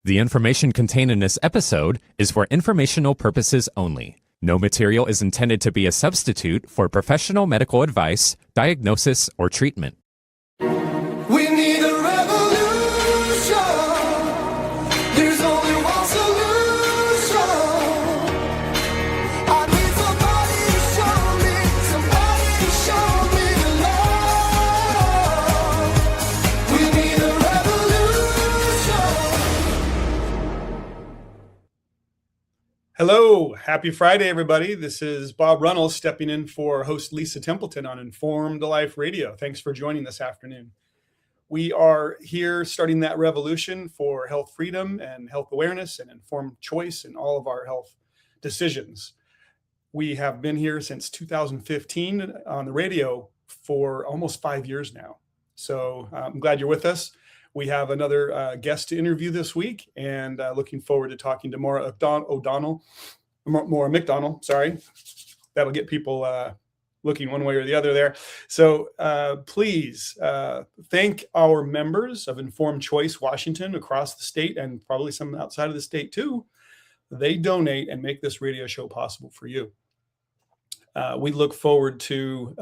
The information contained in this episode is for informational purposes only. No material is intended to be a substitute for professional medical advice, diagnosis, or treatment. We need a revolution. There's only one solution. I need somebody to show me the love. We need a revolution. Hello, happy Friday, everybody. This is Bob Runnels stepping in for host Lisa Templeton on Informed Life Radio. Thanks for joining this afternoon. We are here starting that revolution for health freedom and health awareness and informed choice in all of our health decisions. We have been here since 2015 on the radio for almost 5 years now. So I'm glad you're with us. We have another guest to interview this week, and looking forward to talking to Maura McDonnell, sorry. That'll get people looking one way or the other there. So please thank our members of Informed Choice Washington across the state and probably some outside of the state too. They donate and make this radio show possible for you. We look forward to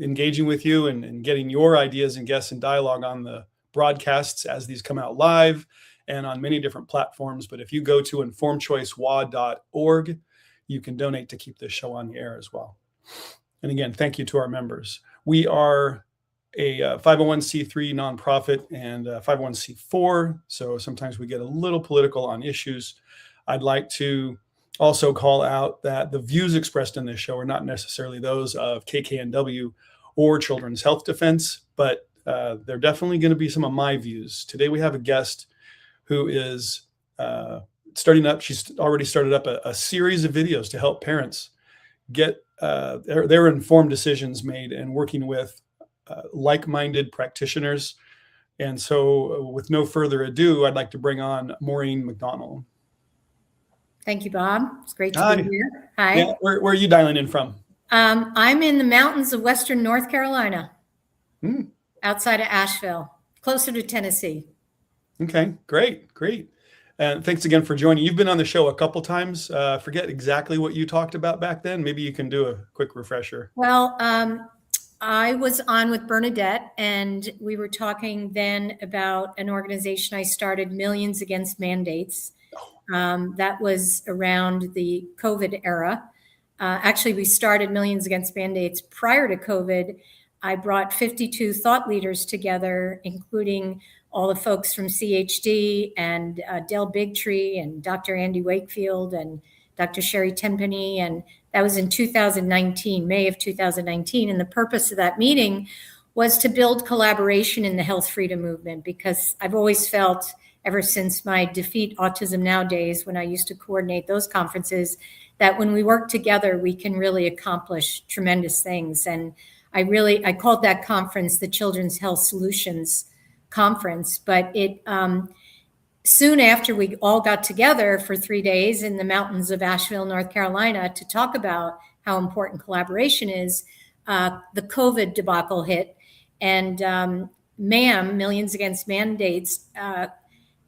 engaging with you and getting your ideas and guests and dialogue on the broadcasts as these come out live and on many different platforms. But if you go to informedchoicewa.org, you can donate to keep this show on the air as well. And again, thank you to our members. We are a 501c3 nonprofit and 501c4, so sometimes we get a little political on issues. I'd like to also call out that the views expressed in this show are not necessarily those of KKNW or Children's Health Defense, but they're definitely going to be some of my views. Today we have a guest who is starting up. She's already started up a series of videos to help parents get their informed decisions made and working with like-minded practitioners. And so with no further ado, I'd like to bring on Maureen McDonnell. Thank you, Bob. It's great to be here. Hi. Yeah, where are you dialing in from? I'm in the mountains of Western North Carolina, outside of Asheville, closer to Tennessee. Okay, great. And thanks again for joining. You've been on the show a couple times. Forget exactly what you talked about back then. Maybe you can do a quick refresher. Well, I was on with Bernadette, and we were talking then about an organization I started, Millions Against Mandates. That was around the COVID era. Actually, we started Millions Against Mandates prior to COVID. I brought 52 thought leaders together, including all the folks from CHD and Del Bigtree and Dr. Andy Wakefield and Dr. Sherry Tenpenny. And that was in 2019, May of 2019. And the purpose of that meeting was to build collaboration in the health freedom movement, because I've always felt ever since my Defeat Autism Now days, when I used to coordinate those conferences, that when we work together, we can really accomplish tremendous things. And I called that conference the Children's Health Solutions Conference, but it soon after we all got together for 3 days in the mountains of Asheville, North Carolina, to talk about how important collaboration is, the COVID debacle hit, and MAM, Millions Against Mandates,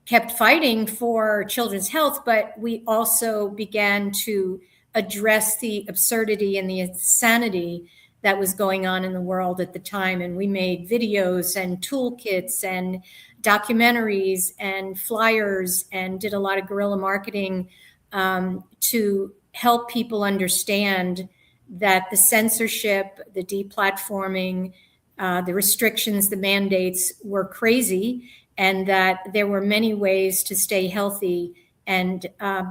kept fighting for children's health, but we also began to address the absurdity and the insanity that was going on in the world at the time. And we made videos and toolkits and documentaries and flyers and did a lot of guerrilla marketing to help people understand that the censorship, the deplatforming, the restrictions, the mandates were crazy, and that there were many ways to stay healthy, and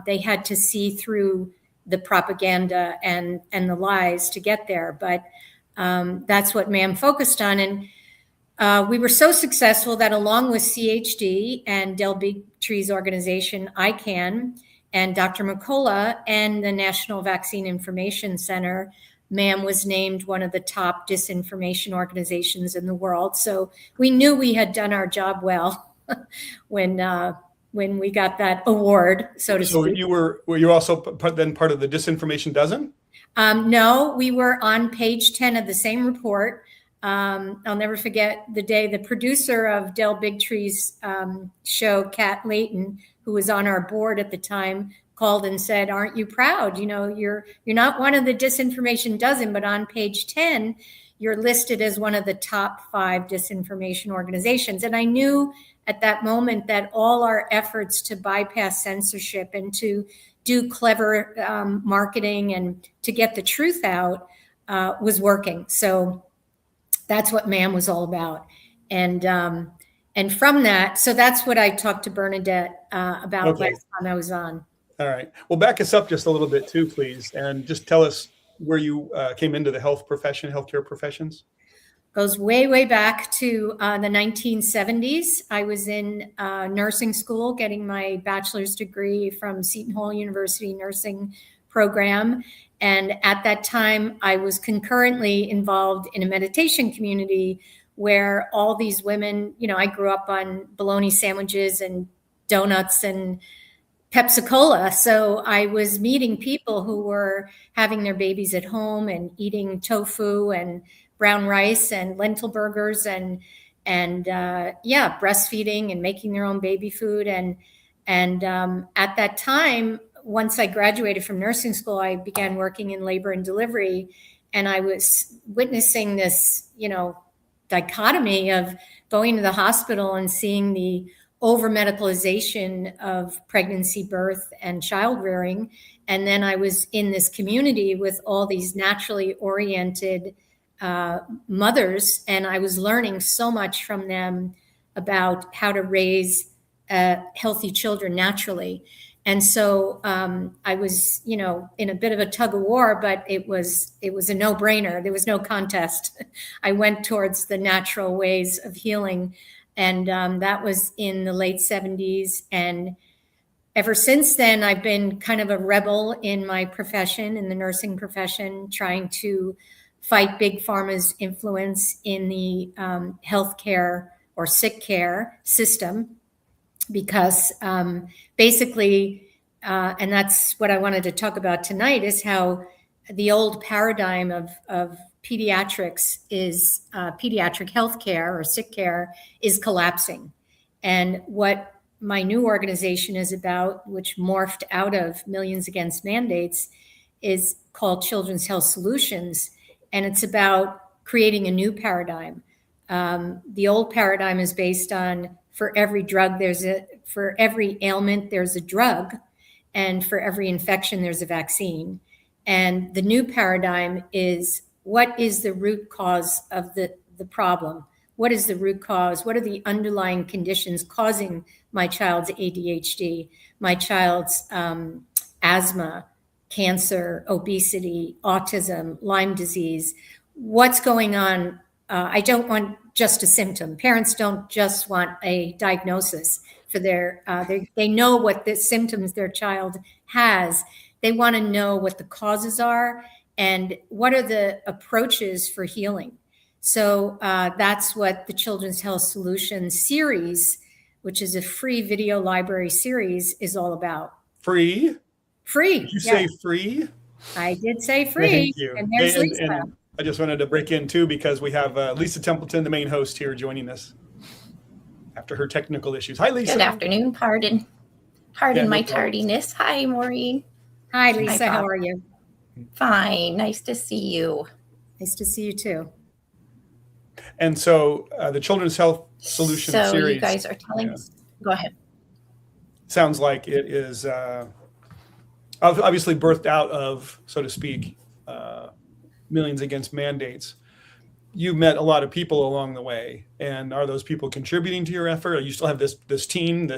they had to see through the propaganda and the lies to get there. But that's what MAM focused on. And we were so successful that along with CHD and Del Bigtree's organization, ICANN, and Dr. McCullough and the National Vaccine Information Center, MAM was named one of the top disinformation organizations in the world. So we knew we had done our job well when we got that award, so to speak. So were you also then part of the Disinformation Dozen? No, we were on page 10 of the same report. I'll never forget the day the producer of Del Bigtree's show, Kat Layton, who was on our board at the time, called and said, "Aren't you proud? You know, you're not one of the disinformation dozen, but on page 10, you're listed as one of the top 5 disinformation organizations." And I knew at that moment that all our efforts to bypass censorship and to do clever marketing and to get the truth out was working. So that's what MAM was all about. And from that, so that's what I talked to Bernadette about Okay. last time I was on. All right. Well, back us up just a little bit too, please, and just tell us where you came into the healthcare professions. Goes way, way back to the 1970s. I was in nursing school getting my bachelor's degree from Seton Hall University nursing program. And at that time, I was concurrently involved in a meditation community where all these women, you know, I grew up on bologna sandwiches and donuts and Pepsi Cola. So I was meeting people who were having their babies at home and eating tofu and brown rice and lentil burgers and breastfeeding and making their own baby food. And at that time, once I graduated from nursing school, I began working in labor and delivery, and I was witnessing this, you know, dichotomy of going to the hospital and seeing the over medicalization of pregnancy, birth, and child rearing. And then I was in this community with all these naturally oriented mothers, and I was learning so much from them about how to raise healthy children naturally. And so I was, you know, in a bit of a tug of war, but it was a no-brainer. There was no contest. I went towards the natural ways of healing. And that was in the late 70s. And ever since then, I've been kind of a rebel in my profession, in the nursing profession, trying to fight Big Pharma's influence in the healthcare or sick care system. Because basically, and that's what I wanted to talk about tonight, is how the old paradigm of pediatrics is pediatric healthcare or sick care is collapsing. And what my new organization is about, which morphed out of Millions Against Mandates, is called Children's Health Solutions. And it's about creating a new paradigm. The old paradigm is based on for every ailment, there's a drug, and for every infection, there's a vaccine. And the new paradigm is, what is the root cause of the problem? What is the root cause? What are the underlying conditions causing my child's ADHD, my child's asthma, cancer, obesity, autism, Lyme disease? What's going on? I don't want just a symptom. Parents don't just want a diagnosis for they know what the symptoms their child has. They want to know what the causes are and what are the approaches for healing. So that's what the Children's Health Solutions series, which is a free video library series, is all about. Free? Free. Did you say free? I did say free. Thank you. And there's Lisa. And I just wanted to break in too, because we have Lisa Templeton, the main host here, joining us after her technical issues. Hi, Lisa. Good afternoon. Pardon Yeah, my no problem. tardiness. Hi, Maureen. Hi, Lisa. Hi, How Bob. are you? Fine. Nice to see you. Nice to see you too. And so the Children's Health Solutions So series you guys are telling yeah. us. Go ahead. sounds like it is obviously birthed out of, so to speak, Millions Against Mandates. You met a lot of people along the way, and are those people contributing to your effort? Or you still have this team,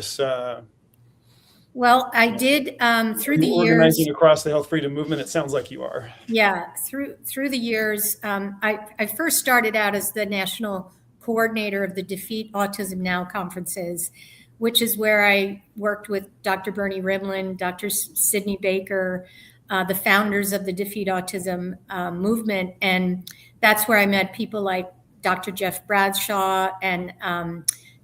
Well, I did through the years. organizing across the health freedom movement? It sounds like you are. Yeah, through the years, I first started out as the national coordinator of the Defeat Autism Now conferences, which is where I worked with Dr. Bernie Rimland, Dr. Sidney Baker, the founders of the Defeat Autism movement. And that's where I met people like Dr. Jeff Bradshaw and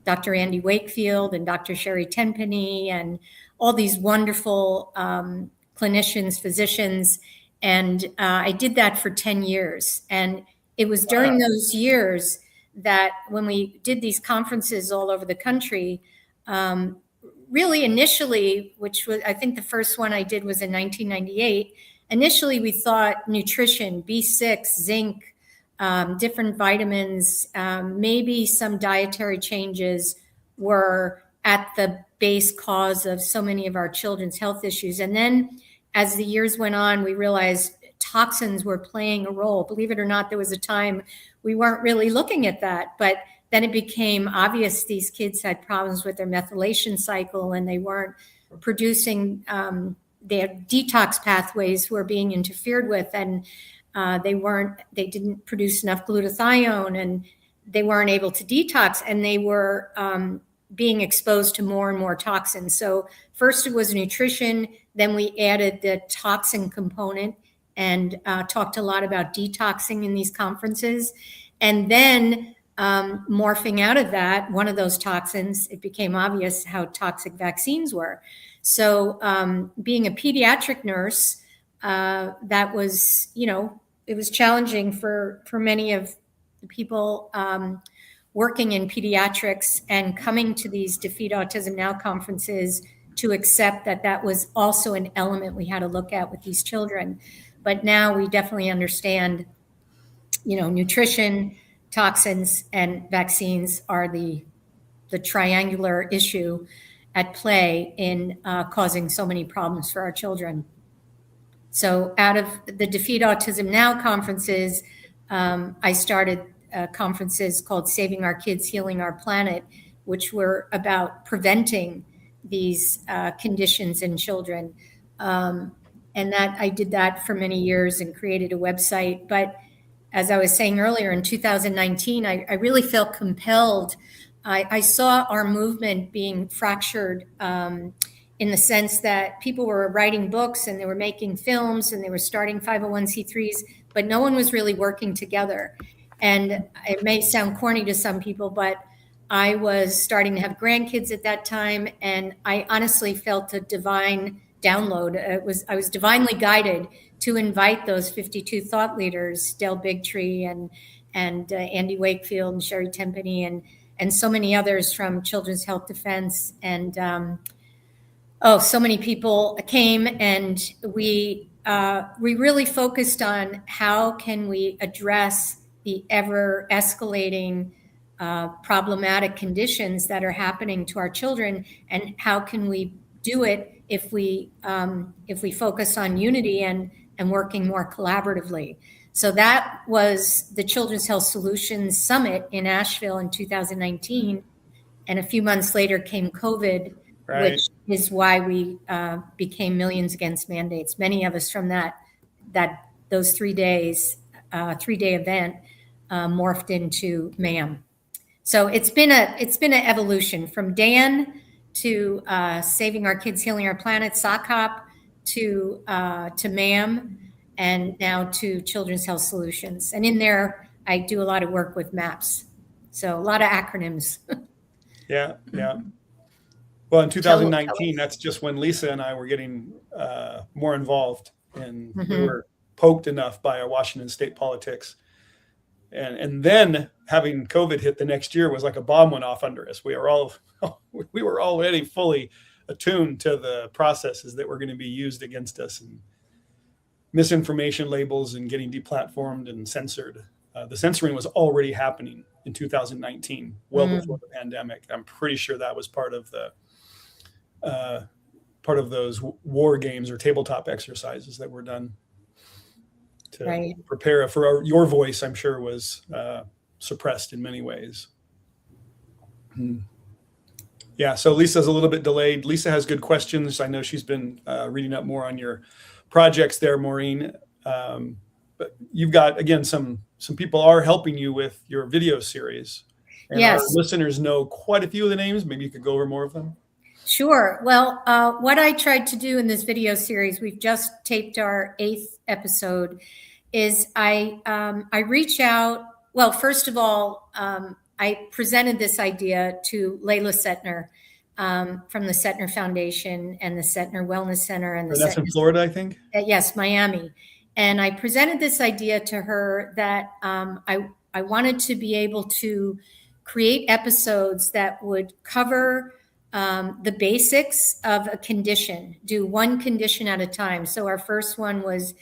Dr. Andy Wakefield and Dr. Sherry Tenpenny and all these wonderful clinicians, physicians. And I did that for 10 years. And it was during those years that when we did these conferences all over the country, really initially, which was, I think the first one I did was in 1998, initially we thought nutrition, B6, zinc, different vitamins, maybe some dietary changes were at the base cause of so many of our children's health issues. And then as the years went on, we realized toxins were playing a role. Believe it or not, there was a time we weren't really looking at that, but then it became obvious these kids had problems with their methylation cycle and they weren't producing, their detox pathways were being interfered with, and they didn't produce enough glutathione, and they weren't able to detox, and they were being exposed to more and more toxins. So first it was nutrition, then we added the toxin component and talked a lot about detoxing in these conferences. And then morphing out of that, one of those toxins, it became obvious how toxic vaccines were. So being a pediatric nurse, that was, it was challenging for many of the people working in pediatrics and coming to these Defeat Autism Now conferences to accept that that was also an element we had to look at with these children. But now we definitely understand, nutrition, toxins, and vaccines are the triangular issue at play in causing so many problems for our children. So out of the Defeat Autism Now conferences, I started conferences called Saving Our Kids, Healing Our Planet, which were about preventing these conditions in children. And that I did that for many years and created a website. But as I was saying earlier, in 2019, I really felt compelled. I saw our movement being fractured in the sense that people were writing books and they were making films and they were starting 501c3s, but no one was really working together. And it may sound corny to some people, but I was starting to have grandkids at that time, and I honestly felt a divine download. I was divinely guided to invite those 52 thought leaders, Del Bigtree and Andy Wakefield and Sherry Tempany and so many others from Children's Health Defense. And so many people came, and we really focused on how can we address the ever escalating problematic conditions that are happening to our children, and how can we do it if we focus on unity and working more collaboratively. So that was the Children's Health Solutions Summit in Asheville in 2019, and a few months later came COVID, Right. which is why we became Millions Against Mandates. Many of us from those 3 days, 3-day event morphed into MAM. So it's been an evolution from Dan to Saving Our Kids, Healing Our Planet, SOCOP, to MAM, and now to Children's Health Solutions. And in there, I do a lot of work with MAPS. So a lot of acronyms. Yeah. Well, in 2019, that's just when Lisa and I were getting more involved, and we were poked enough by our Washington state politics. And then having COVID hit the next year was like a bomb went off under us. We were already fully attuned to the processes that were going to be used against us, and misinformation labels and getting deplatformed and censored. The censoring was already happening in 2019, well before the pandemic. I'm pretty sure that was part of those war games or tabletop exercises that were done to prepare for your voice. I'm sure was suppressed in many ways. Yeah, so Lisa's a little bit delayed. Lisa has good questions. I know she's been reading up more on your projects there, Maureen. But you've got, again, some people are helping you with your video series. And Yes. Our listeners know quite a few of the names. Maybe you could go over more of them. Sure. Well, what I tried to do in this video series, we've just taped our 8th episode, is I reach out. Well, first of all, I presented this idea to Layla Setner from the Setner Foundation and the Setner Wellness Center. And that's in Florida, I think? Yes, Miami. And I presented this idea to her that I wanted to be able to create episodes that would cover the basics of a condition, do one condition at a time. So our first one was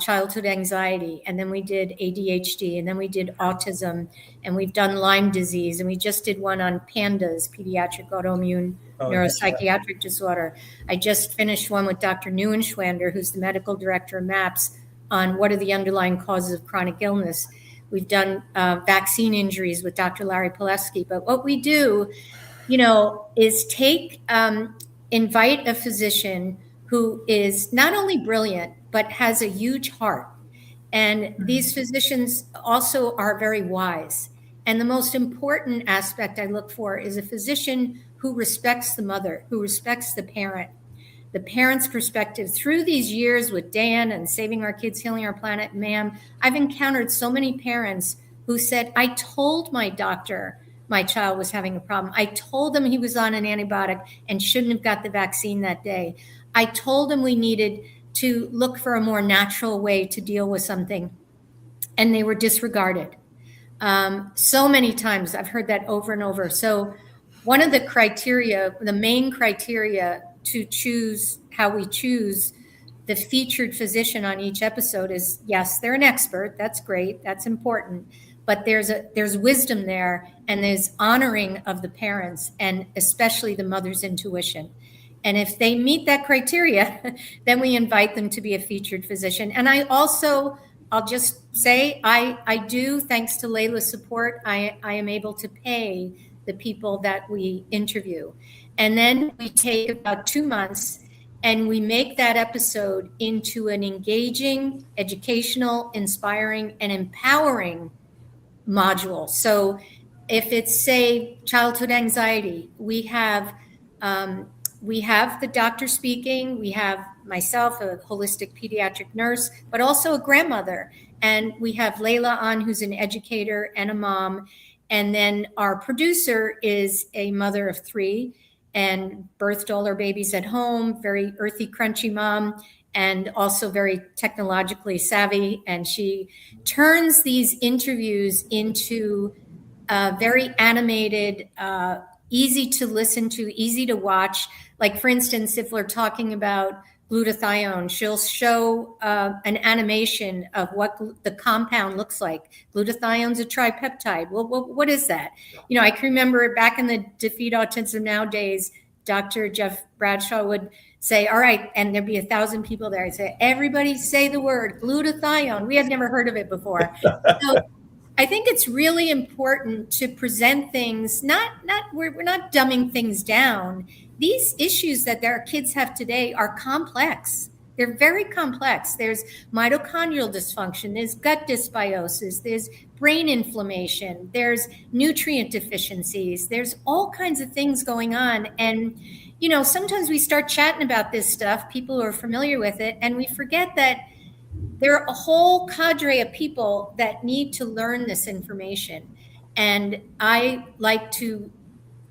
childhood anxiety, and then we did ADHD, and then we did autism, and we've done Lyme disease, and we just did one on pandas, pediatric autoimmune neuropsychiatric disorder. I just finished one with Dr. Neuenschwander, who's the medical director of MAPS, on what are the underlying causes of chronic illness. We've done vaccine injuries with Dr. Larry Palevsky. But what we do, is invite a physician who is not only brilliant, but has a huge heart. And these physicians also are very wise. And the most important aspect I look for is a physician who respects the mother, who respects the parent's perspective. Through these years with Dan and Saving Our Kids, Healing Our Planet, ma'am, I've encountered so many parents who said, I told my doctor my child was having a problem. I told him he was on an antibiotic and shouldn't have got the vaccine that day. I told him we needed to look for a more natural way to deal with something, and they were disregarded. So many times I've heard that over and over. So one of the criteria, the main criteria to choose how we choose the featured physician on each episode is, yes, they're an expert. That's great. That's important. But there's wisdom there, and there's honoring of the parents, and especially the mother's intuition. And if they meet that criteria, then we invite them to be a featured physician. And I'll just say, I do, thanks to Layla's support, I am able to pay the people that we interview. And then we take about 2 months and we make that episode into an engaging, educational, inspiring, and empowering module. So if it's, say, childhood anxiety, we have the doctor speaking, we have myself, a holistic pediatric nurse, but also a grandmother. And we have Layla on, who's an educator and a mom. And then our producer is a mother of 3 and birthed all her babies at home, very earthy, crunchy mom, and also very technologically savvy. And she turns these interviews into very animated, easy to listen to, easy to watch. Like, for instance, if we're talking about glutathione, she'll show an animation of what the compound looks like. Glutathione's a tripeptide. Well, what is that? I can remember back in the Defeat Autism Now days, Dr. Jeff Bradshaw would say, all right, and there'd be 1,000 people there. I'd say, everybody say the word glutathione. We had never heard of it before. So I think it's really important to present things, we're not dumbing things down. These issues that our kids have today are complex. They're very complex. There's mitochondrial dysfunction, there's gut dysbiosis, there's brain inflammation, there's nutrient deficiencies, there's all kinds of things going on. And, sometimes we start chatting about this stuff, people who are familiar with it, and we forget that there are a whole cadre of people that need to learn this information. And I like to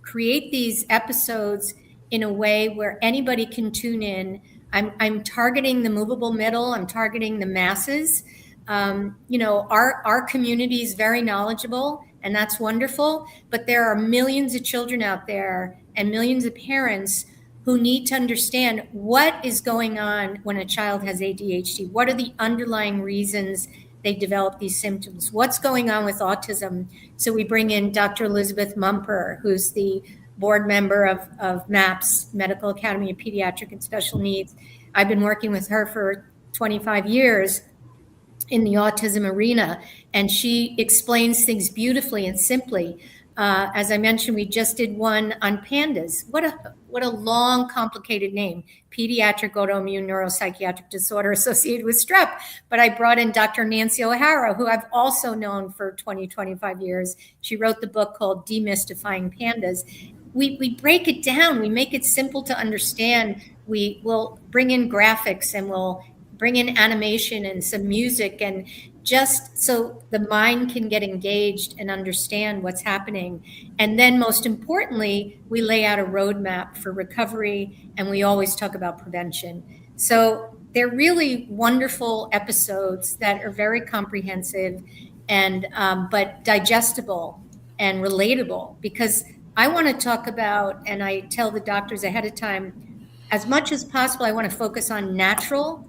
create these episodes in a way where anybody can tune in. I'm targeting the movable middle. I'm targeting the masses. Our community is very knowledgeable, and that's wonderful. But there are millions of children out there and millions of parents who need to understand what is going on when a child has ADHD. What are the underlying reasons they develop these symptoms? What's going on with autism? So we bring in Dr. Elizabeth Mumper, who's the board member of MAPS, Medical Academy of Pediatric and Special Needs. I've been working with her for 25 years in the autism arena, and she explains things beautifully and simply. As I mentioned, we just did one on pandas. What a long, complicated name, pediatric autoimmune neuropsychiatric disorder associated with strep. But I brought in Dr. Nancy O'Hara, who I've also known for 20, 25 years. She wrote the book called Demystifying Pandas. We break it down. We make it simple to understand. We will bring in graphics, and we'll bring in animation and some music, and just so the mind can get engaged and understand what's happening. And then most importantly, we lay out a roadmap for recovery, and we always talk about prevention. So they're really wonderful episodes that are very comprehensive and but digestible and relatable, because I want to talk about, and I tell the doctors ahead of time, as much as possible, I want to focus on natural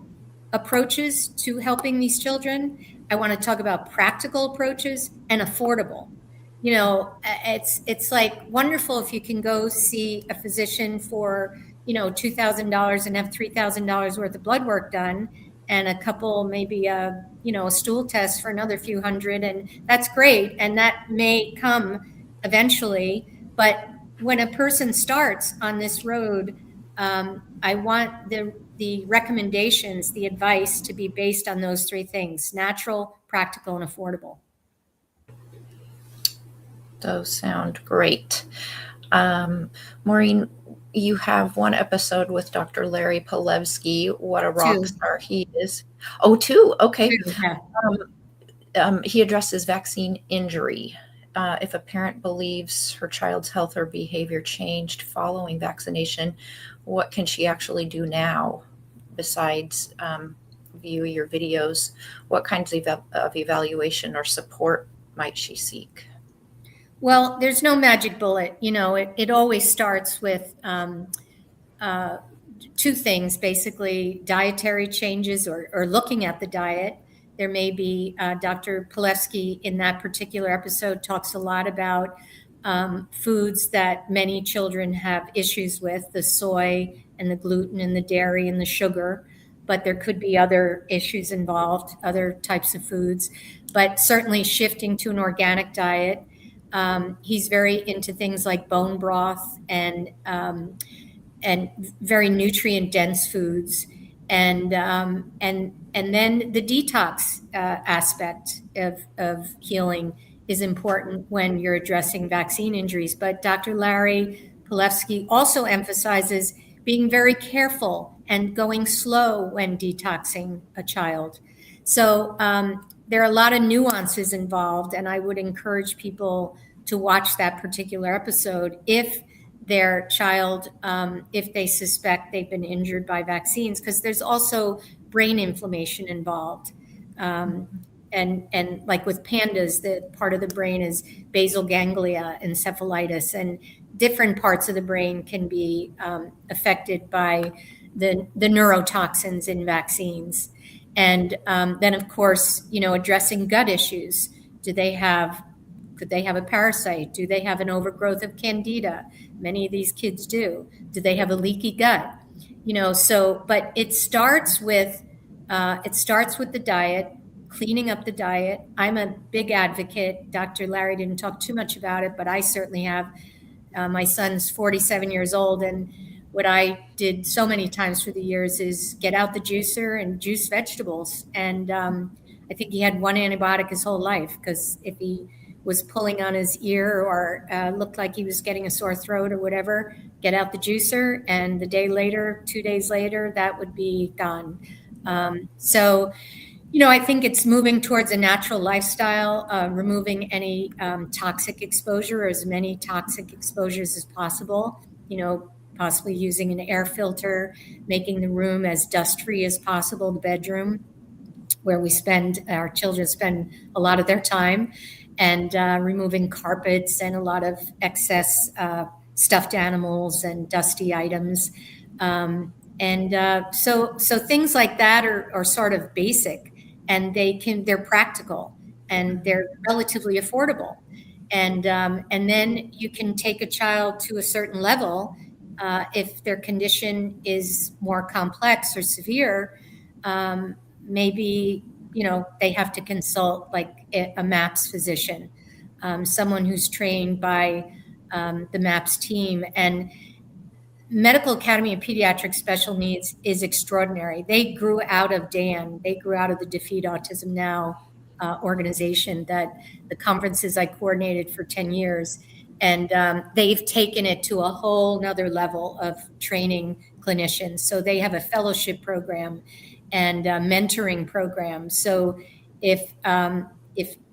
approaches to helping these children. I want to talk about practical approaches and affordable. You know, it's like wonderful if you can go see a physician for, you know, $2,000 and have $3,000 worth of blood work done, and a couple, maybe a, you know, a stool test for another few hundred, and that's great, and that may come eventually. But when a person starts on this road, I want the recommendations, the advice to be based on those three things: natural, practical, and affordable. Those sound great. Maureen, you have one episode with Dr. Larry Palevsky. What a rock Two. star he is. Oh, two. Okay. Yeah. He addresses vaccine injury. If a parent believes her child's health or behavior changed following vaccination, what can she actually do now besides view your videos? What kinds of evaluation or support might she seek? Well, there's no magic bullet. You know, it always starts with two things, basically: dietary changes or looking at the diet. There may be, Dr. Palevsky in that particular episode talks a lot about foods that many children have issues with: the soy and the gluten and the dairy and the sugar. But there could be other issues involved, other types of foods. But certainly shifting to an organic diet. He's very into things like bone broth and very nutrient dense foods, and then the detox aspect of healing is important when you're addressing vaccine injuries. But Dr. Larry Palevsky also emphasizes being very careful and going slow when detoxing a child. So there are a lot of nuances involved, and I would encourage people to watch that particular episode if their child, if they suspect they've been injured by vaccines, because there's also brain inflammation involved. And like with pandas, the part of the brain is basal ganglia, encephalitis, and different parts of the brain can be affected by the neurotoxins in vaccines. And then, of course, you know, addressing gut issues. Could they have a parasite? Do they have an overgrowth of candida? Many of these kids do. Do they have a leaky gut? You know, so, but it starts with the diet, cleaning up the diet. I'm a big advocate. Dr. Larry didn't talk too much about it, but I certainly have. My son's 47 years old, and what I did so many times for the years is get out the juicer and juice vegetables. And I think he had one antibiotic his whole life, because if he was pulling on his ear or looked like he was getting a sore throat or whatever, get out the juicer, and the day later, 2 days later, that would be gone. So, you know, I think it's moving towards a natural lifestyle, removing any toxic exposure, or as many toxic exposures as possible, you know, possibly using an air filter, making the room as dust-free as possible, the bedroom, where our children spend a lot of their time, and removing carpets and a lot of excess stuffed animals and dusty items. So things like that are sort of basic, and they're practical, and they're relatively affordable. And then you can take a child to a certain level. If their condition is more complex or severe, maybe, you know, they have to consult like a MAPS physician, someone who's trained by the MAPS team. And Medical Academy of Pediatric Special Needs is extraordinary. They grew out of DAN. They grew out of the Defeat Autism Now organization, that the conferences I coordinated for 10 years. And they've taken it to a whole nother level of training clinicians. So they have a fellowship program and a mentoring program. So if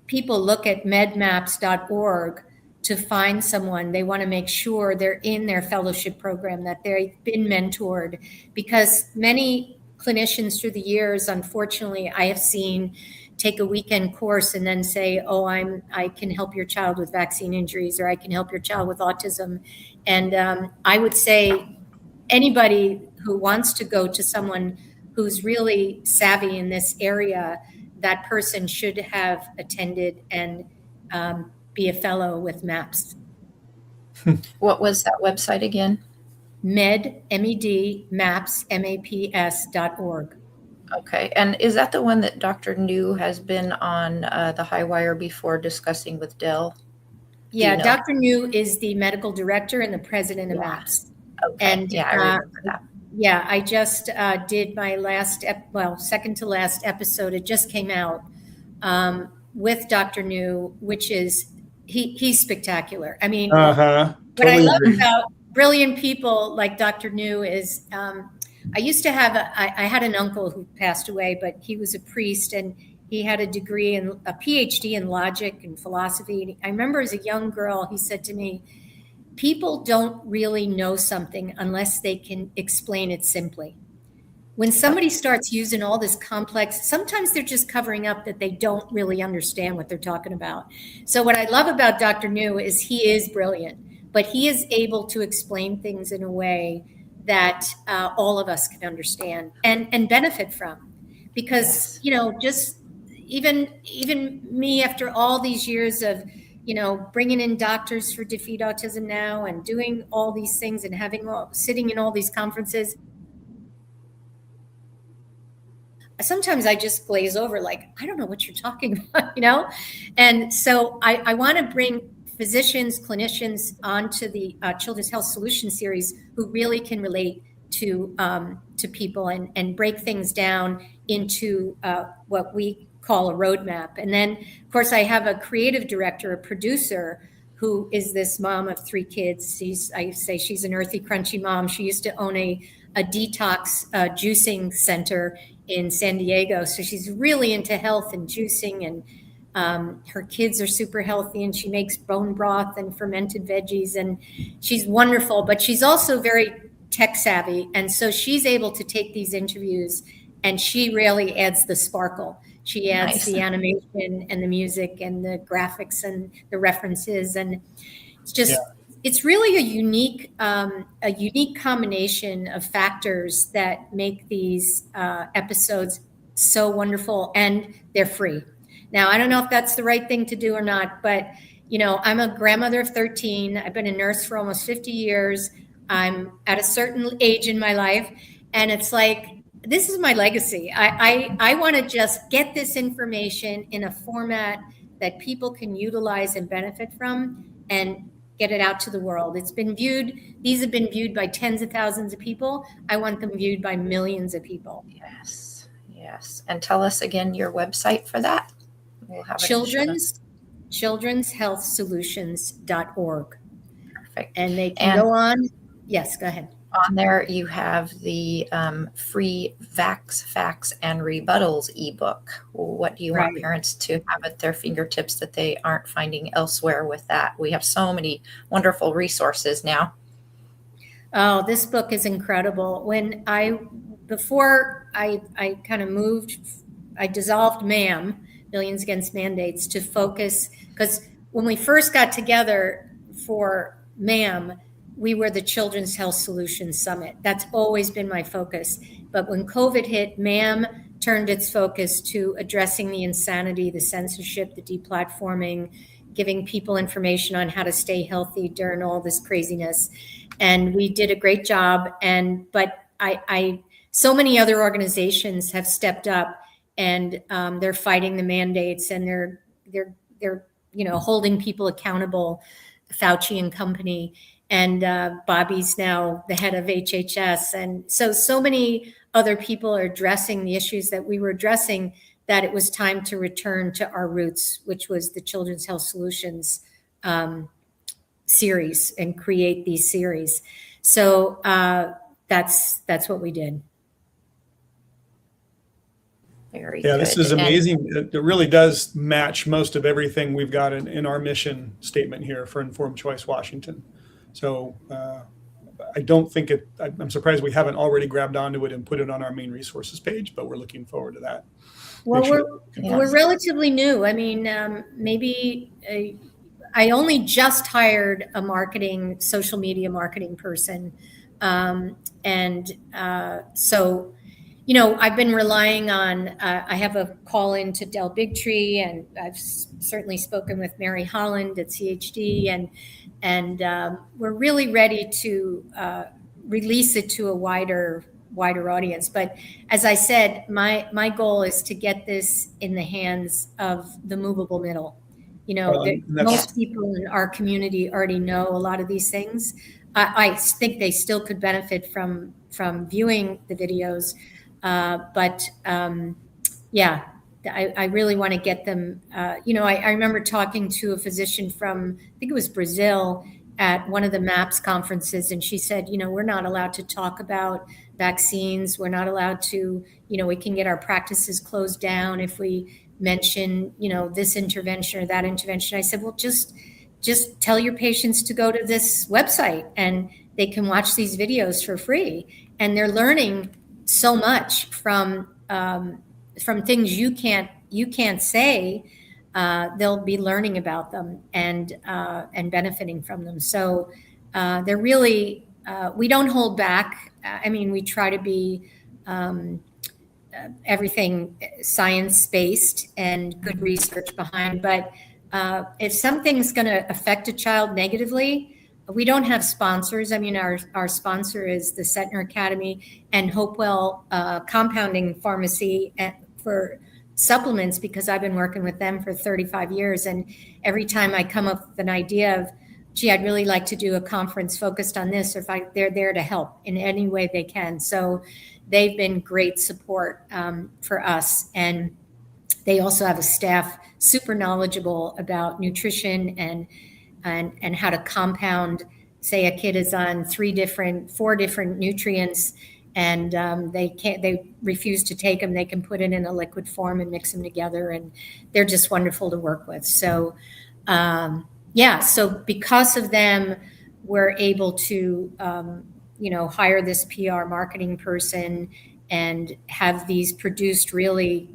people look at medmaps.org to find someone, they want to make sure they're in their fellowship program, that they've been mentored, because many clinicians through the years, unfortunately, I have seen take a weekend course and then say, oh, I can help your child with vaccine injuries, or I can help your child with autism. And I would say anybody who wants to go to someone who's really savvy in this area, that person should have attended and be a fellow with MAPS. What was that website again? MED, MAPS, MAPS.org. Okay. And is that the one that Dr. New has been on the High Wire before discussing with Dell? Yeah, know? Dr. New is the medical director and the president of MAPS. Okay. And yeah, I remember that. Yeah, I just did my last, second to last episode. It just came out with Dr. New, which is, he's spectacular. I mean, what I love about brilliant people like Dr. New is, I used to have, I had an uncle who passed away, but he was a priest and he had a degree in a PhD in logic and philosophy. And I remember as a young girl, he said to me, people don't really know something unless they can explain it simply. When somebody starts using all this complex, sometimes they're just covering up that they don't really understand what they're talking about. So what I love about Dr. New is he is brilliant, but he is able to explain things in a way that all of us can understand and benefit from. Because, just even me, after all these years of bringing in doctors for Defeat Autism Now and doing all these things and sitting in all these conferences, sometimes I just glaze over like, I don't know what you're talking about, And so I want to bring physicians, clinicians onto the Children's Health Solutions series who really can relate to people and break things down into what we call a roadmap. And then, of course, I have a creative director, a producer, who is this mom of 3 kids. I say she's an earthy, crunchy mom. She used to own a detox juicing center in San Diego. So she's really into health and juicing, and her kids are super healthy, and she makes bone broth and fermented veggies, and she's wonderful, but she's also very tech savvy. And so she's able to take these interviews and she really adds the sparkle. She adds the animation and the music and the graphics and the references. And it's just, it's really a unique combination of factors that make these episodes so wonderful, and they're free. Now, I don't know if that's the right thing to do or not, but I'm a grandmother of 13. I've been a nurse for almost 50 years. I'm at a certain age in my life, and it's like, this is my legacy. I want to just get this information in a format that people can utilize and benefit from and get it out to the world. These have been viewed by tens of thousands of people. I want them viewed by millions of people. Yes. And tell us again your website for that. We'll have it children'shealthsolutions.org. Perfect. And they can go on. Yes, go ahead. On there, you have the free Facts and Rebuttals ebook. What do you want parents to have at their fingertips that they aren't finding elsewhere with that? We have so many wonderful resources now. Oh, this book is incredible. Before I kind of moved, I dissolved MAM, Millions Against Mandates, to focus, because when we first got together for MAM, we were the Children's Health Solutions Summit. That's always been my focus. But when COVID hit, MAM turned its focus to addressing the insanity, the censorship, the deplatforming, giving people information on how to stay healthy during all this craziness. And we did a great job. But so many other organizations have stepped up, and they're fighting the mandates, and they're holding people accountable, Fauci and company. And Bobby's now the head of HHS. And so many other people are addressing the issues that we were addressing, that it was time to return to our roots, which was the Children's Health Solutions series, and create these series. So that's what we did. Very good. This is amazing. It really does match most of everything we've got in our mission statement here for Informed Choice Washington. So I don't think I'm surprised we haven't already grabbed onto it and put it on our main resources page, but we're looking forward to that. Well, make sure. we're relatively new. I mean, maybe I only just hired a social media marketing person, and so I've been relying on. I have a call into Del Bigtree, and I've certainly spoken with Mary Holland at CHD, and we're really ready to release it to a wider audience. But as I said, my goal is to get this in the hands of the movable middle. Most people in our community already know a lot of these things. I think they still could benefit from viewing the videos, but I really want to get them. I remember talking to a physician from, I think it was Brazil, at one of the MAPS conferences, and she said, we're not allowed to talk about vaccines. We're not allowed to, we can get our practices closed down if we mention, this intervention or that intervention. I said, well, just tell your patients to go to this website and they can watch these videos for free. And they're learning so much from things you can't say. They'll be learning about them and benefiting from them. So they're really, we don't hold back. I mean, we try to be everything science-based and good research behind. But if something's going to affect a child negatively, we don't have sponsors. I mean, our sponsor is the Setner Academy and Hopewell Compounding Pharmacy for supplements, because I've been working with them for 35 years. And every time I come up with an idea of, gee, I'd really like to do a conference focused on this, or they're there to help in any way they can. So they've been great support for us. And they also have a staff super knowledgeable about nutrition and how to compound. Say a kid is on 4 different nutrients, and they refuse to take them. They can put it in a liquid form and mix them together, and they're just wonderful to work with. So so because of them, we're able to hire this PR marketing person and have these produced really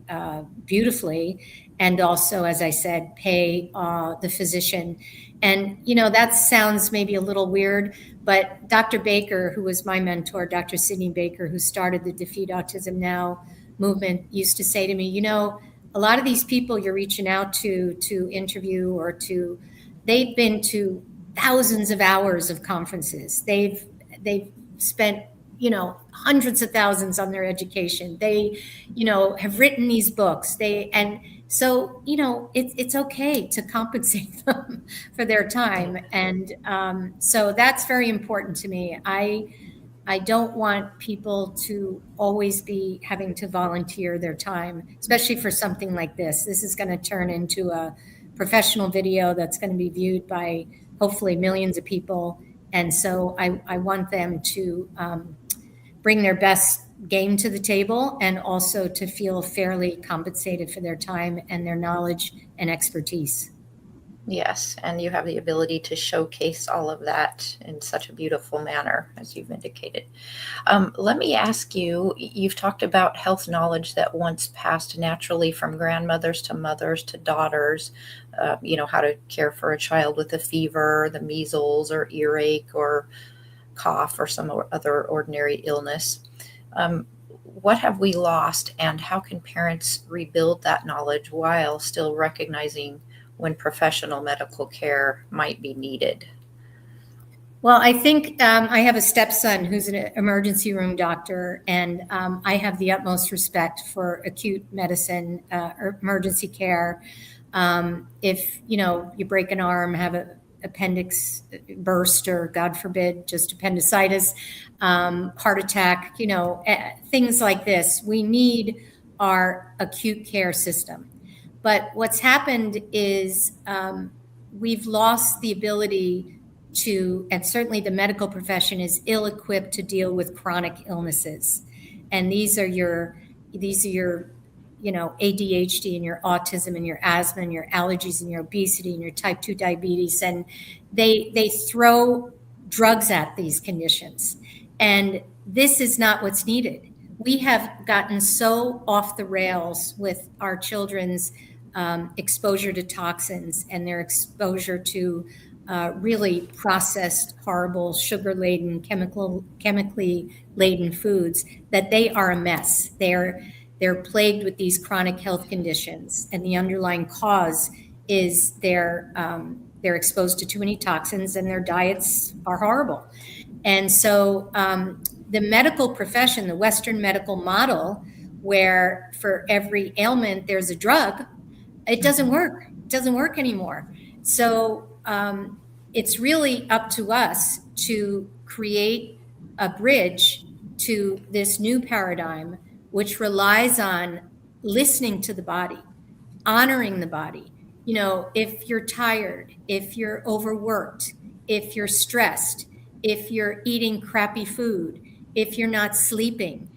beautifully, and also, as I said, pay the physician. And that sounds maybe a little weird, but Dr. Baker, who was my mentor, Dr. Sidney Baker, who started the Defeat Autism Now movement, used to say to me, a lot of these people you're reaching out to interview or they've been to thousands of hours of conferences. They've spent, hundreds of thousands on their education. They, have written these books. So, it's okay to compensate them for their time. And so that's very important to me. I don't want people to always be having to volunteer their time, especially for something like this. This is going to turn into a professional video that's going to be viewed by hopefully millions of people. And so I want them to bring their best game to the table, and also to feel fairly compensated for their time and their knowledge and expertise. Yes, and you have the ability to showcase all of that in such a beautiful manner, as you've indicated. Let me ask you, you've talked about health knowledge that once passed naturally from grandmothers to mothers to daughters, how to care for a child with a fever, the measles or earache or cough or some other ordinary illness. What have we lost, and how can parents rebuild that knowledge while still recognizing when professional medical care might be needed? Well, I think I have a stepson who's an emergency room doctor, and I have the utmost respect for acute medicine or emergency care. If, you break an arm, have an appendix burst, or God forbid, just appendicitis, heart attack, things like this, we need our acute care system. But what's happened is we've lost the ability to, and certainly the medical profession is ill-equipped to deal with chronic illnesses. And these are your ADHD and your autism and your asthma and your allergies and your obesity and your type 2 diabetes. And they throw drugs at these conditions. And this is not what's needed. we have gotten so off the rails with our children's exposure to toxins and their exposure to really processed, horrible, sugar-laden, chemically laden foods, that they are a mess. They're plagued with these chronic health conditions, and the underlying cause is they're exposed to too many toxins, and their diets are horrible. And so the medical profession, the Western medical model, where for every ailment there's a drug, it doesn't work. It doesn't work anymore. So it's really up to us to create a bridge to this new paradigm, which relies on listening to the body, honoring the body. You know, if you're tired, if you're overworked, if you're stressed, if you're eating crappy food, if you're not sleeping,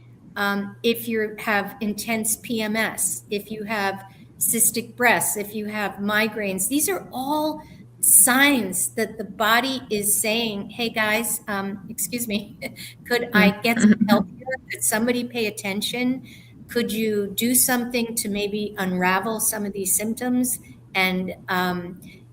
if you have intense PMS, if you have cystic breasts, if you have migraines, these are all signs that the body is saying, hey guys, excuse me, could I get some help here? Could somebody pay attention? Could you do something to maybe unravel some of these symptoms? And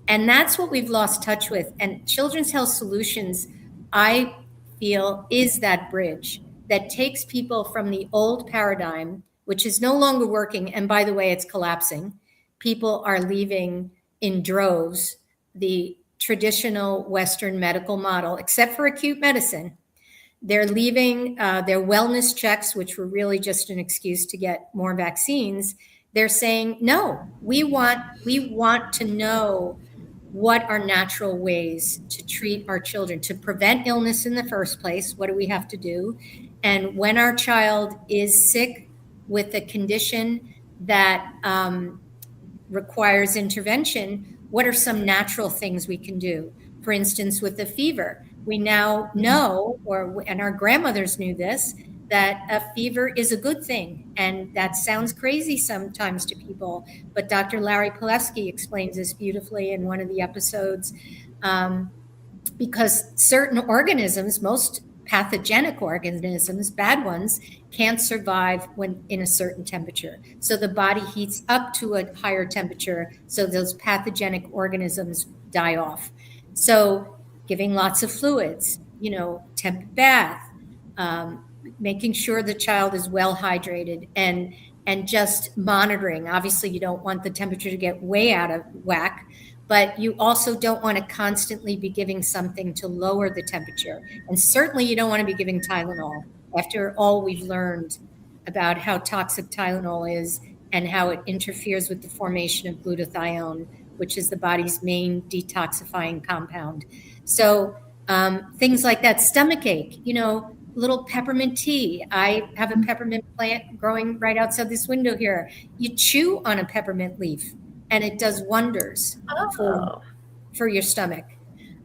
that's what we've lost touch with. And Children's Health Solutions, I feel, is that bridge that takes people from the old paradigm, which is no longer working. And by the way, it's collapsing. People are leaving in droves the traditional Western medical model, except for acute medicine. They're leaving their wellness checks, which were really just an excuse to get more vaccines. They're saying, no, we want to know what are natural ways to treat our children, to prevent illness in the first place. What do we have to do? And when our child is sick with a condition that requires intervention, what are some natural things we can do? For instance, with the fever, we now know, and our grandmothers knew this, that a fever is a good thing. And that sounds crazy sometimes to people, but Dr. Larry Palevsky explains this beautifully in one of the episodes, because certain organisms, most pathogenic organisms, bad ones, can't survive when in a certain temperature. So the body heats up to a higher temperature, so those pathogenic organisms die off. So giving lots of fluids, temperate bath, making sure the child is well hydrated, and just monitoring. Obviously, you don't want the temperature to get way out of whack, but you also don't want to constantly be giving something to lower the temperature. And certainly you don't want to be giving Tylenol after all we've learned about how toxic Tylenol is and how it interferes with the formation of glutathione, which is the body's main detoxifying compound. So things like that, stomach ache, little peppermint tea. I have a peppermint plant growing right outside this window here. You chew on a peppermint leaf and it does wonders for your stomach.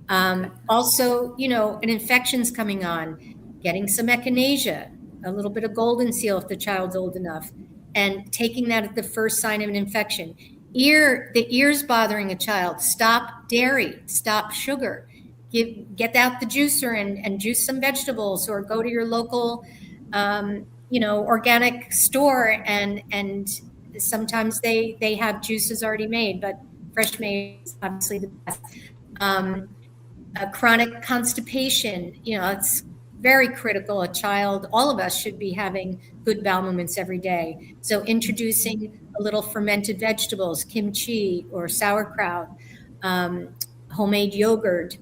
Also, an infection's coming on, getting some echinacea, a little bit of golden seal if the child's old enough, and taking that at the first sign of an infection. The ear's bothering a child, stop dairy, stop sugar. Get out the juicer and juice some vegetables, or go to your local, organic store, and sometimes they have juices already made, but fresh made is obviously the best. Chronic constipation, it's very critical. A child, all of us should be having good bowel movements every day. So introducing a little fermented vegetables, kimchi or sauerkraut, homemade yogurt.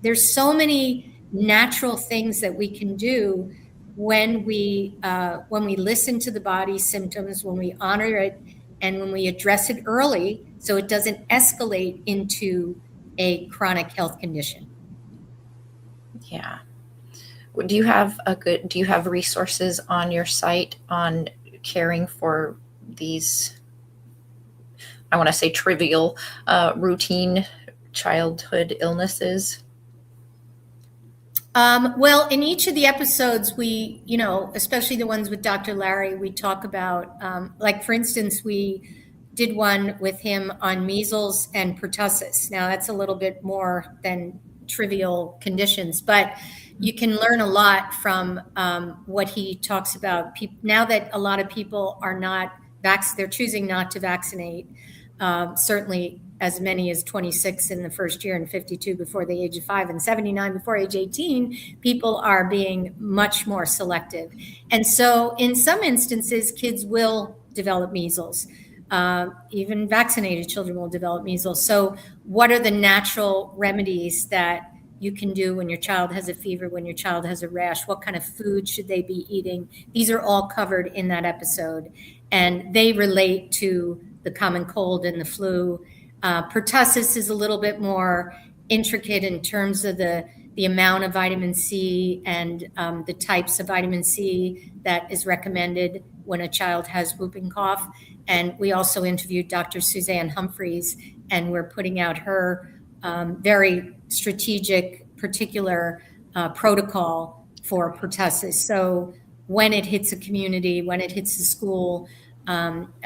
There's so many natural things that we can do when we listen to the body's symptoms, when we honor it, and when we address it early, so it doesn't escalate into a chronic health condition. Yeah. Do you have resources on your site on caring for these, I want to say trivial, routine childhood illnesses? Well, in each of the episodes, we, especially the ones with Dr. Larry, we talk about, like, for instance, we did one with him on measles and pertussis. Now, that's a little bit more than trivial conditions, but, you can learn a lot from what he talks about. Now that a lot of people are not they're choosing not to vaccinate, certainly as many as 26 in the first year and 52 before the age of 5 and 79 before age 18, people are being much more selective. And so in some instances, kids will develop measles. Even vaccinated children will develop measles. So what are the natural remedies that you can do when your child has a fever, when your child has a rash? What kind of food should they be eating? These are all covered in that episode, and they relate to the common cold and the flu. Pertussis is a little bit more intricate in terms of the amount of vitamin C and the types of vitamin C that is recommended when a child has whooping cough. And we also interviewed Dr. Suzanne Humphreys, and we're putting out her very strategic, particular protocol for pertussis. So when it hits a community, when it hits the school,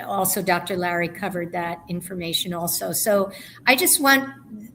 also Dr. Larry covered that information also. So I just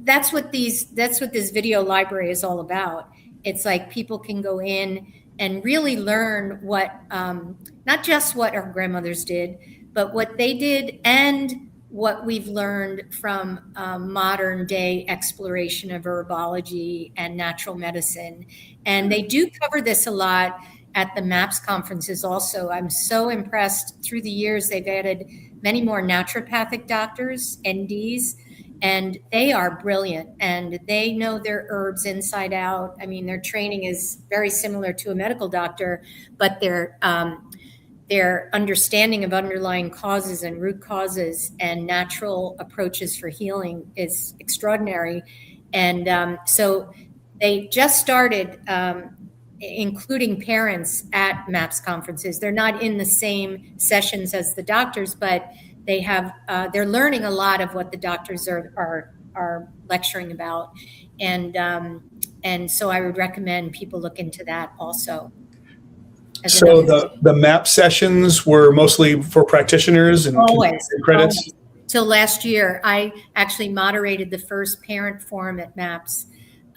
that's what this video library is all about. It's like people can go in and really learn what, not just what our grandmothers did, but what they did and what we've learned from modern day exploration of herbology and natural medicine. And they do cover this a lot at the MAPS conferences also. I'm so impressed. Through the years, they've added many more naturopathic doctors, NDs, and they are brilliant, and they know their herbs inside out. I mean, their training is very similar to a medical doctor, but their understanding of underlying causes and root causes and natural approaches for healing is extraordinary. And so they just started including parents at MAPS conferences. They're not in the same sessions as the doctors, but they have they're learning a lot of what the doctors are lecturing about, and so I would recommend people look into that also. So the MAP sessions were mostly for practitioners and credits? Always. Till last year, I actually moderated the first parent forum at MAPS,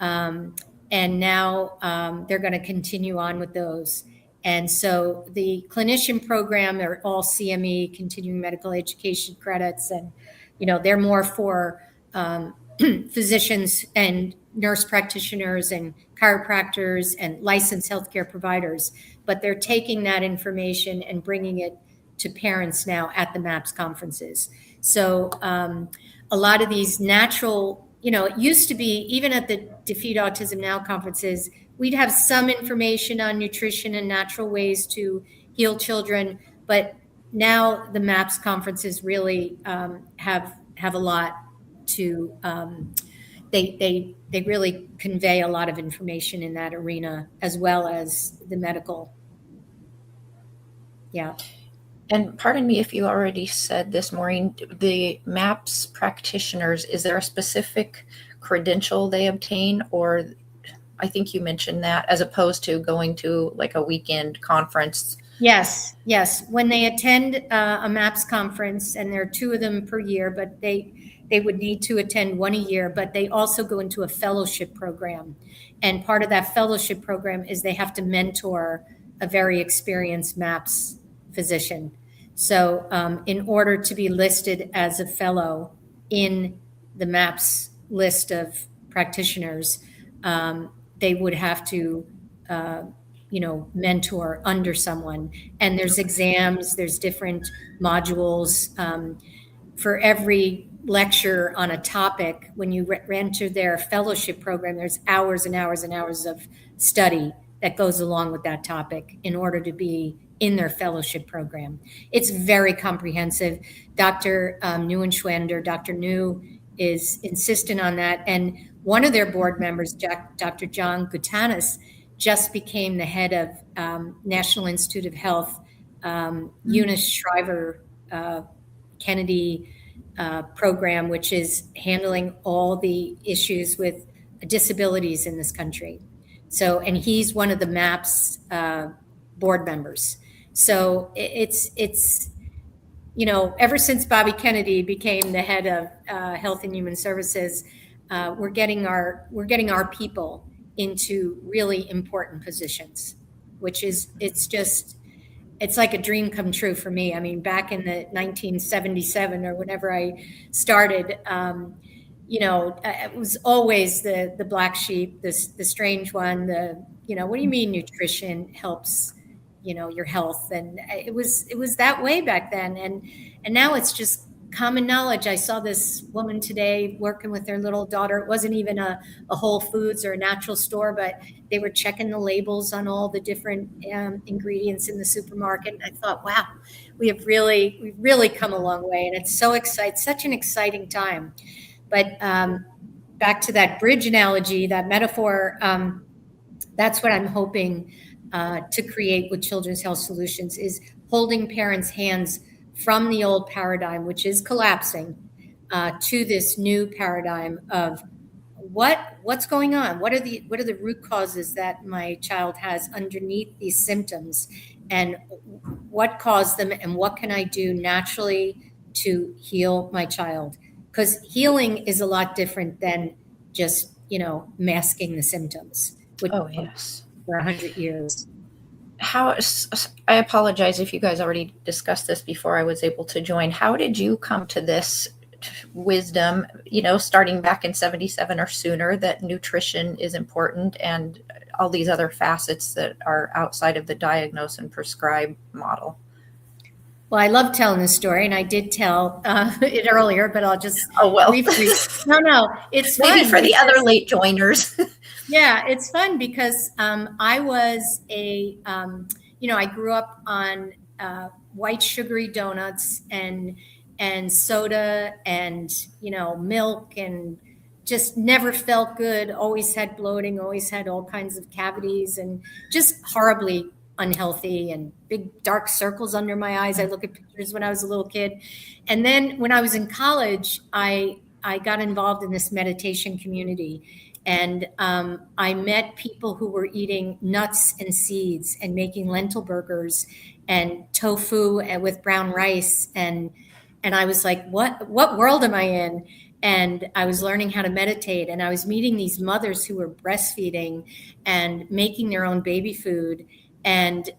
and now they're going to continue on with those. And so the clinician program are all CME, continuing medical education credits, and they're more for physicians and nurse practitioners and chiropractors and licensed healthcare providers. But they're taking that information and bringing it to parents now at the MAPS conferences. So a lot of these natural, it used to be, even at the Defeat Autism Now conferences, we'd have some information on nutrition and natural ways to heal children. But now the MAPS conferences really have a lot to, they really convey a lot of information in that arena, as well as the medical. Yeah. And pardon me if you already said this, Maureen, the MAPS practitioners, is there a specific credential they obtain? Or I think you mentioned that, as opposed to going to like a weekend conference. Yes. When they attend a MAPS conference, and there are 2 of them per year, but they would need to attend 1 a year, but they also go into a fellowship program. And part of that fellowship program is they have to mentor a very experienced MAPS physician. So in order to be listed as a fellow in the MAPS list of practitioners, they would have to, mentor under someone. And there's exams, there's different modules for every lecture on a topic. When you enter their fellowship program, there's hours and hours and hours of study that goes along with that topic in order to be in their fellowship program. It's very comprehensive. Dr. Neuenschwander, Dr. New, is insistent on that. And one of their board members, Dr. John Gutanis, just became the head of National Institute of Health, Eunice Shriver Kennedy program, which is handling all the issues with disabilities in this country. So, and he's one of the MAPS board members. So it's ever since Bobby Kennedy became the head of Health and Human Services, we're getting our people into really important positions, which is, it's like a dream come true for me. I mean, back in the 1977 or whenever I started, it was always the black sheep, the strange one, what do you mean nutrition helps, your health? And it was that way back then. And now it's just common knowledge. I saw this woman today working with their little daughter. It wasn't even a Whole Foods or a natural store, but they were checking the labels on all the different ingredients in the supermarket. And I thought, wow, we've really come a long way. And it's such an exciting time. But back to that bridge analogy, that metaphor, that's what I'm hoping to create with Children's Health Solutions, is holding parents' hands from the old paradigm, which is collapsing, to this new paradigm of what's going on. What are the root causes that my child has underneath these symptoms, and what caused them, and what can I do naturally to heal my child? Because healing is a lot different than just masking the symptoms, which Oh, yes. for 100 years. I apologize if you guys already discussed this before I was able to join. How did you come to this wisdom, starting back in 77 or sooner, that nutrition is important and all these other facets that are outside of the diagnose and prescribe model? Well, I love telling this story, and I did tell it earlier, but I'll just briefly. No, it's fun. Maybe for the other late joiners. Yeah, it's fun because I was I grew up on white sugary donuts and soda and milk, and just never felt good. Always had bloating. Always had all kinds of cavities, and just horribly unhealthy, and big dark circles under my eyes. I look at pictures when I was a little kid. And then when I was in college, I got involved in this meditation community. And I met people who were eating nuts and seeds and making lentil burgers and tofu with brown rice. And I was like, what world am I in? And I was learning how to meditate. And I was meeting these mothers who were breastfeeding and making their own baby food and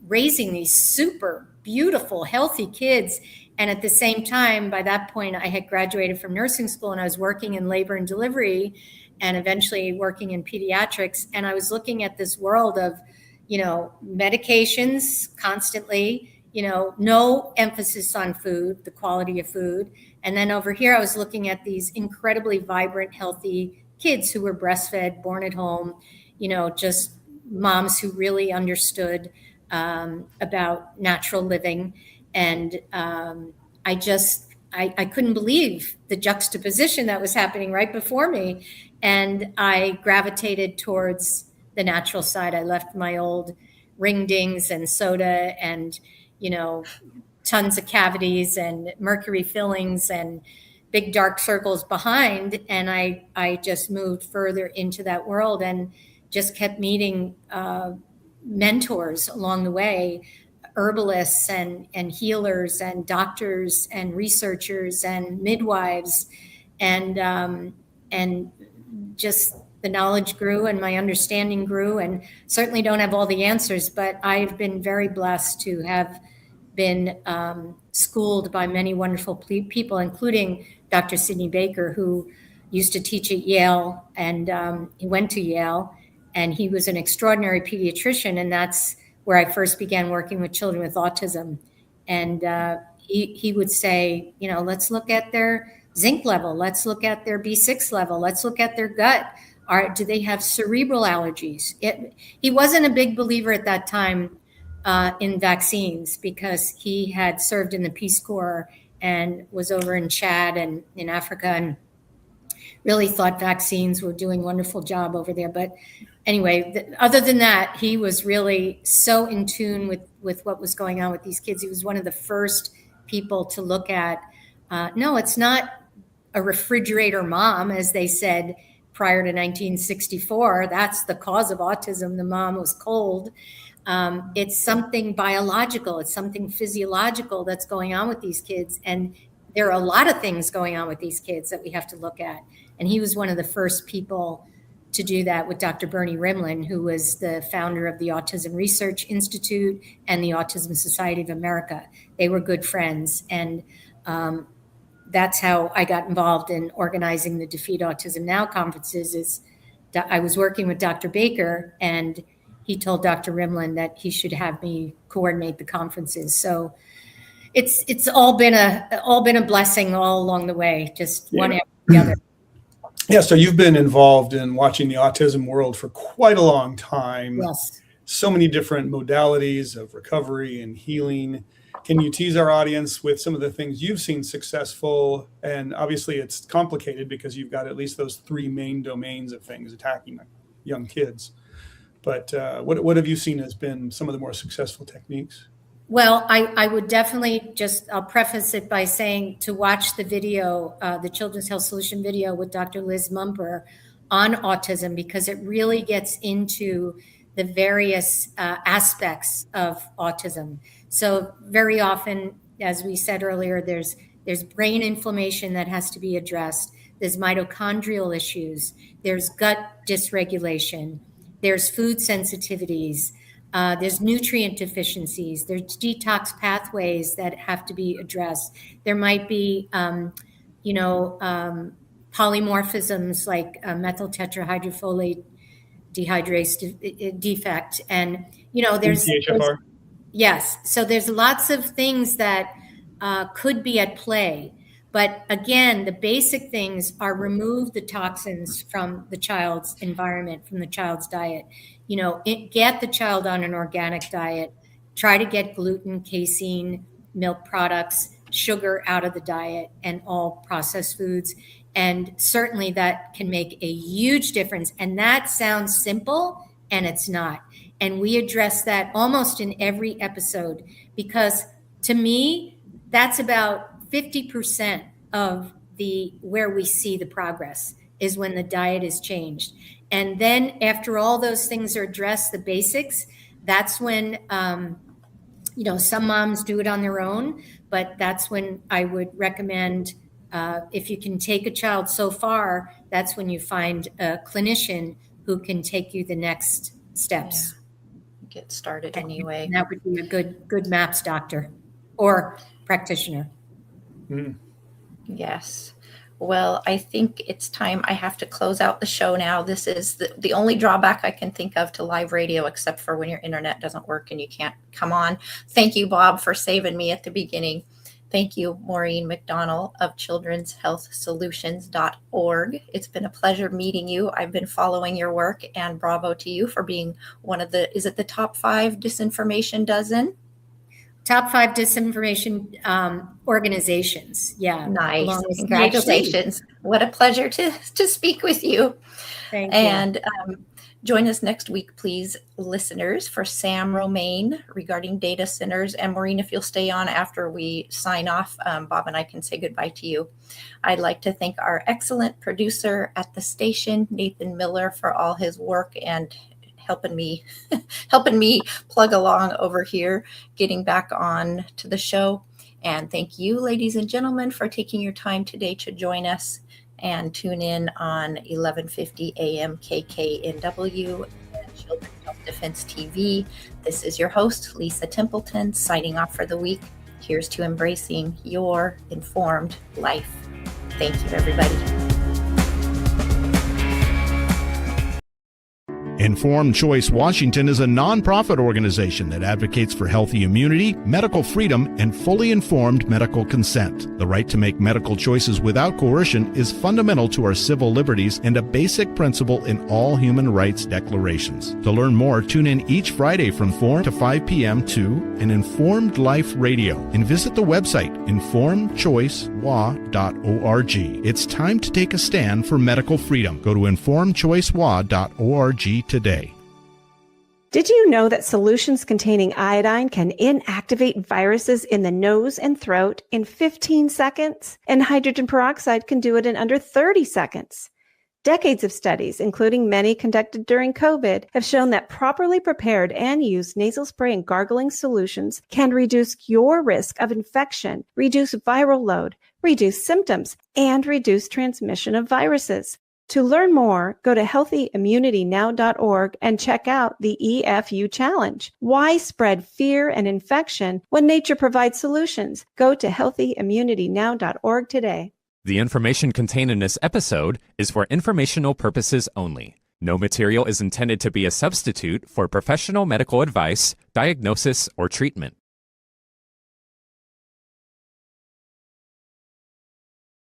raising these super beautiful, healthy kids. And at the same time, by that point, I had graduated from nursing school and I was working in labor and delivery and eventually working in pediatrics. And I was looking at this world of, medications constantly, no emphasis on food, the quality of food. And then over here, I was looking at these incredibly vibrant, healthy kids who were breastfed, born at home, just moms who really understood about natural living. And I couldn't believe the juxtaposition that was happening right before me. And I gravitated towards the natural side. I left my old ring dings and soda and, tons of cavities and mercury fillings and big dark circles behind. And I just moved further into that world and just kept meeting mentors along the way, herbalists and healers and doctors and researchers and midwives, and just the knowledge grew and my understanding grew. And certainly don't have all the answers, but I've been very blessed to have been schooled by many wonderful people, including Dr. Sidney Baker, who used to teach at Yale, and he went to Yale. And he was an extraordinary pediatrician, and that's where I first began working with children with autism. And he would say, let's look at their zinc level. Let's look at their B6 level. Let's look at their gut. Do they have cerebral allergies? He wasn't a big believer at that time in vaccines because he had served in the Peace Corps and was over in Chad and in Africa and really thought vaccines were doing a wonderful job over there. But anyway, other than that, he was really so in tune with what was going on with these kids. He was one of the first people to look at, no, it's not a refrigerator mom, as they said prior to 1964. That's the cause of autism. The mom was cold. It's something biological. It's something physiological that's going on with these kids. And there are a lot of things going on with these kids that we have to look at. And he was one of the first people to do that with Dr. Bernie Rimland, who was the founder of the Autism Research Institute and the Autism Society of America. They were good friends. And that's how I got involved in organizing the Defeat Autism Now conferences. Is I was working with Dr. Baker, and he told Dr. Rimland that he should have me coordinate the conferences. So it's all been a blessing all along the way, just one after the other. Yeah, so you've been involved in watching the autism world for quite a long time. Yes. So many different modalities of recovery and healing. Can you tease our audience with some of the things you've seen successful? And obviously it's complicated because you've got at least those three main domains of things attacking young kids. But what have you seen as been some of the more successful techniques? Well, I would definitely I'll preface it by saying to watch the video, the Children's Health Solution video with Dr. Liz Mumper on autism, because it really gets into the various aspects of autism. So very often, as we said earlier, there's brain inflammation that has to be addressed. There's mitochondrial issues. There's gut dysregulation. There's food sensitivities. There's nutrient deficiencies. There's detox pathways that have to be addressed. There might be, polymorphisms like methyl tetrahydrofolate dehydrase defect. And, there's CHFR. Yes. So there's lots of things that could be at play. But again, the basic things are remove the toxins from the child's environment, from the child's diet. Get the child on an organic diet. Try to get gluten, casein, milk products, sugar out of the diet, and all processed foods. And certainly that can make a huge difference. And that sounds simple, and it's not. And we address that almost in every episode, because to me, that's about 50% of where we see the progress is when the diet is changed. And then after all those things are addressed, the basics, that's when, some moms do it on their own, but that's when I would recommend, if you can take a child so far, that's when you find a clinician who can take you the next steps. Yeah. Get started anyway. And that would be a good MAPS doctor or practitioner. Mm. Yes. Well, I think it's time. I have to close out the show now. This is the only drawback I can think of to live radio, except for when your internet doesn't work and you can't come on. Thank you, Bob, for saving me at the beginning. Thank you, Maureen McDonnell of Children's Health Solutions.org. It's been a pleasure meeting you. I've been following your work, and bravo to you for being one of the top 5 disinformation dozen? Top 5 disinformation organizations. Yeah. Nice. Congratulations. What a pleasure to speak with you. Thank you. And join us next week, please, listeners, for Sam Romaine regarding data centers. And Maureen, if you'll stay on after we sign off, Bob and I can say goodbye to you. I'd like to thank our excellent producer at the station, Nathan Miller, for all his work and helping me plug along over here, getting back on to the show. And thank you, ladies and gentlemen, for taking your time today to join us and tune in on 1150 AM KKNW and Children's Health Defense TV. This is your host, Lisa Templeton, signing off for the week. Here's to embracing your informed life. Thank you, everybody. Informed Choice Washington is a nonprofit organization that advocates for healthy immunity, medical freedom, and fully informed medical consent. The right to make medical choices without coercion is fundamental to our civil liberties and a basic principle in all human rights declarations. To learn more, tune in each Friday from 4 to 5 p.m. to an Informed Life Radio and visit the website informedchoicewa.org. It's time to take a stand for medical freedom. Go to informedchoicewa.org today. Did you know that solutions containing iodine can inactivate viruses in the nose and throat in 15 seconds? And hydrogen peroxide can do it in under 30 seconds. Decades of studies, including many conducted during COVID, have shown that properly prepared and used nasal spray and gargling solutions can reduce your risk of infection, reduce viral load, reduce symptoms, and reduce transmission of viruses. To learn more, go to healthyimmunitynow.org and check out the EFU Challenge. Why spread fear and infection when nature provides solutions? Go to healthyimmunitynow.org today. The information contained in this episode is for informational purposes only. No material is intended to be a substitute for professional medical advice, diagnosis, or treatment.